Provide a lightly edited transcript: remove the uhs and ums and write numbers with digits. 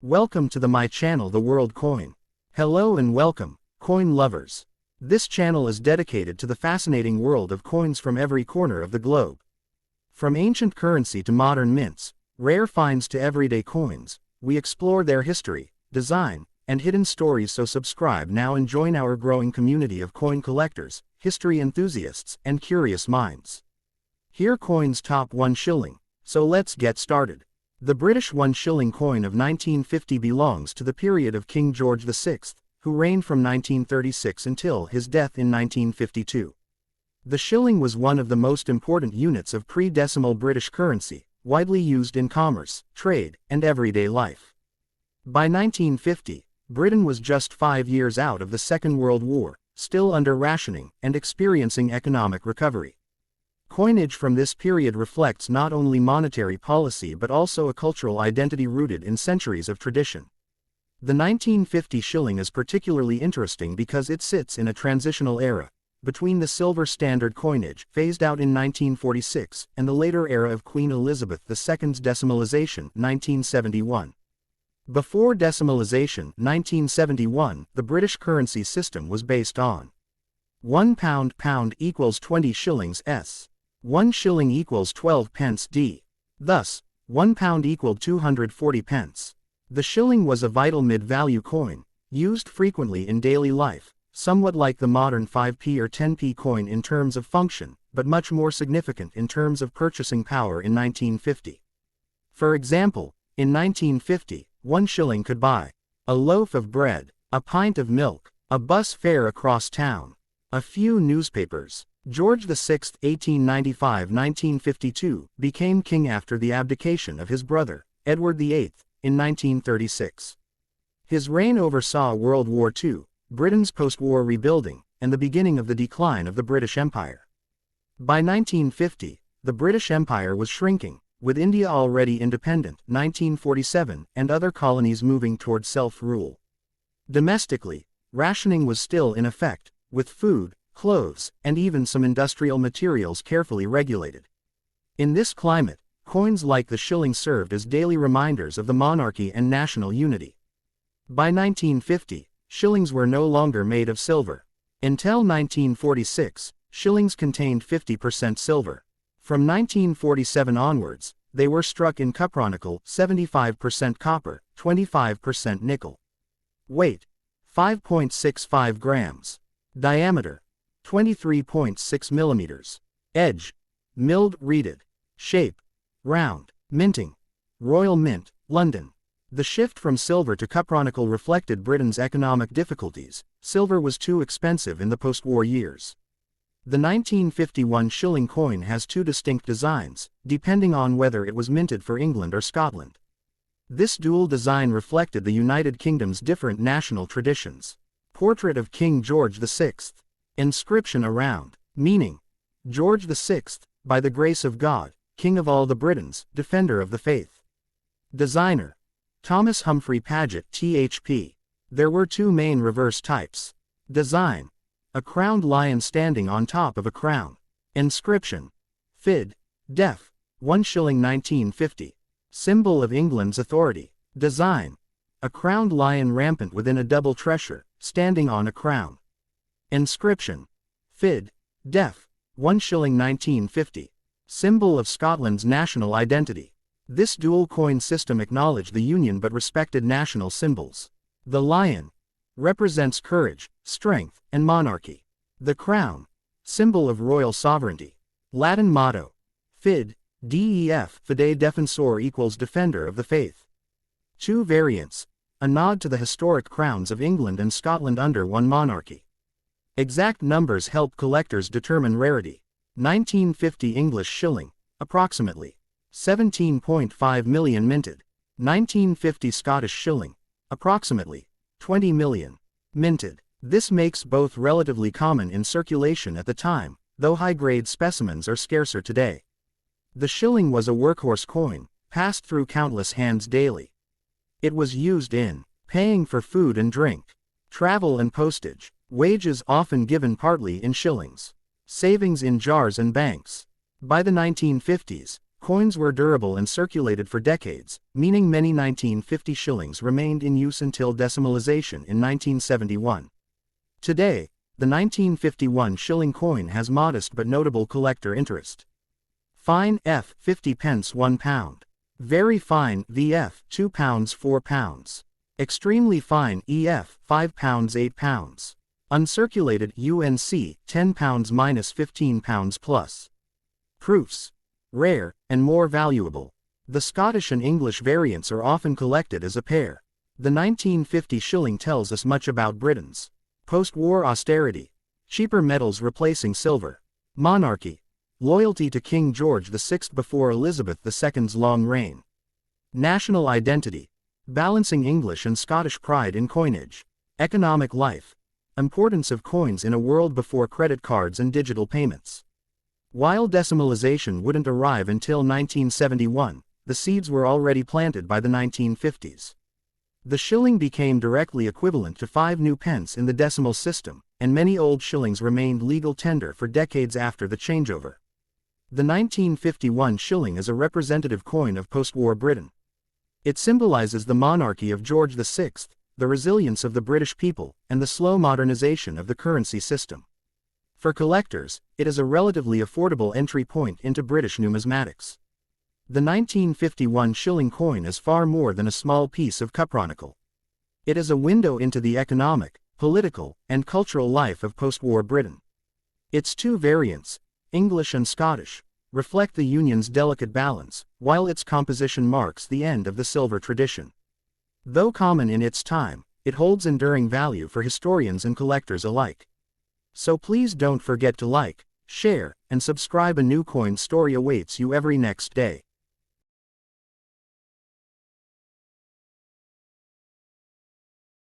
Welcome to my channel, The World Coin. Hello and welcome, coin lovers. This channel is dedicated to the fascinating world of coins from every corner of the globe. From ancient currency to modern mints, rare finds to everyday coins, we explore their history, design, and hidden stories. So subscribe now and join our growing community of coin collectors, history enthusiasts, and curious minds. Here coins top 1 shilling, so let's get started. The British 1 shilling coin of 1950 belongs to the period of King George VI, who reigned from 1936 until his death in 1952. The shilling was one of the most important units of pre-decimal British currency, widely used in commerce, trade, and everyday life. By 1950, Britain was just 5 years out of the Second World War, still under rationing, and experiencing economic recovery. Coinage from this period reflects not only monetary policy but also a cultural identity rooted in centuries of tradition. The 1950 shilling is particularly interesting because it sits in a transitional era, between the silver standard coinage, phased out in 1946, and the later era of Queen Elizabeth II's decimalisation, 1971. Before decimalisation, 1971, the British currency system was based on £1 equals 20 shillings s. 1 shilling equals 12 pence d. Thus, £1 equaled 240 pence. The shilling was a vital mid-value coin, used frequently in daily life, somewhat like the modern 5p or 10p coin in terms of function, but much more significant in terms of purchasing power in 1950. For example, in 1950, 1 shilling could buy a loaf of bread, a pint of milk, a bus fare across town, a few newspapers. George VI (1895–1952) became king after the abdication of his brother, Edward VIII, in 1936. His reign oversaw World War II, Britain's post-war rebuilding, and the beginning of the decline of the British Empire. By 1950, the British Empire was shrinking, with India already independent, 1947, and other colonies moving toward self-rule. Domestically, rationing was still in effect, with food, clothes, and even some industrial materials carefully regulated. In this climate, coins like the shilling served as daily reminders of the monarchy and national unity. By 1950, shillings were no longer made of silver. Until 1946, shillings contained 50% silver. From 1947 onwards, they were struck in cupronickel, 75% copper, 25% nickel. Weight: 5.65 grams. Diameter: 23.6 millimeters. Edge: milled reeded. Shape: round. Minting: Royal Mint, London. The shift from silver to cupronickel reflected Britain's economic difficulties. Silver was too expensive in the post-war years. The 1951 shilling coin has two distinct designs, depending on whether it was minted for England or Scotland. This dual design reflected the United Kingdom's different national traditions. Portrait of King George VI. Inscription around. Meaning: George VI, by the grace of God, King of all the Britons, defender of the faith. Designer: Thomas Humphrey Paget, THP. There were two main reverse types. Design: a crowned lion standing on top of a crown. Inscription: FID DEF 1 shilling 1950. Symbol of England's authority. Design: a crowned lion rampant within a double treasure, standing on a crown. Inscription: FID DEF 1 shilling 1950. Symbol of Scotland's national identity. This dual coin system acknowledged the Union but respected national symbols. The lion represents courage, strength, and monarchy. The crown, symbol of royal sovereignty. Latin motto: FID DEF Fide Defensor equals defender of the faith. Two variants, a nod to the historic crowns of England and Scotland under one monarchy. Exact numbers help collectors determine rarity. 1950 English shilling, approximately 17.5 million minted. 1950 Scottish shilling, approximately 20 million minted. This makes both relatively common in circulation at the time, though high-grade specimens are scarcer today. The shilling was a workhorse coin, passed through countless hands daily. It was used in paying for food and drink, travel and postage, wages often given partly in shillings, savings in jars and banks. By the 1950s, Coins were durable and circulated for decades, meaning many 1950 shillings remained in use until decimalisation in 1971. Today, the 1951 shilling coin has modest but notable collector interest. Fine F 50 pence £1. Very fine VF £2 £4. Extremely fine EF £5 £8. Uncirculated UNC £10 -£15 plus. Proofs. Rare, and more valuable. The Scottish and English variants are often collected as a pair. The 1950 shilling tells us much about Britons. Post-war austerity. Cheaper metals replacing silver. Monarchy. Loyalty to King George VI before Elizabeth II's long reign. National identity. Balancing English and Scottish pride in coinage. Economic life. Importance of coins in a world before credit cards and digital payments. While decimalisation wouldn't arrive until 1971, the seeds were already planted by the 1950s. The shilling became directly equivalent to 5 new pence in the decimal system, and many old shillings remained legal tender for decades after the changeover. The 1951 shilling is a representative coin of post-war Britain. It symbolizes the monarchy of George VI, the resilience of the British people, and the slow modernization of the currency system. For collectors, it is a relatively affordable entry point into British numismatics. The 1951 shilling coin is far more than a small piece of cupronickel. It is a window into the economic, political, and cultural life of post-war Britain. Its two variants, English and Scottish, reflect the Union's delicate balance, while its composition marks the end of the silver tradition. Though common in its time, it holds enduring value for historians and collectors alike. So please don't forget to like, share, and subscribe. A new coin story awaits you every next day.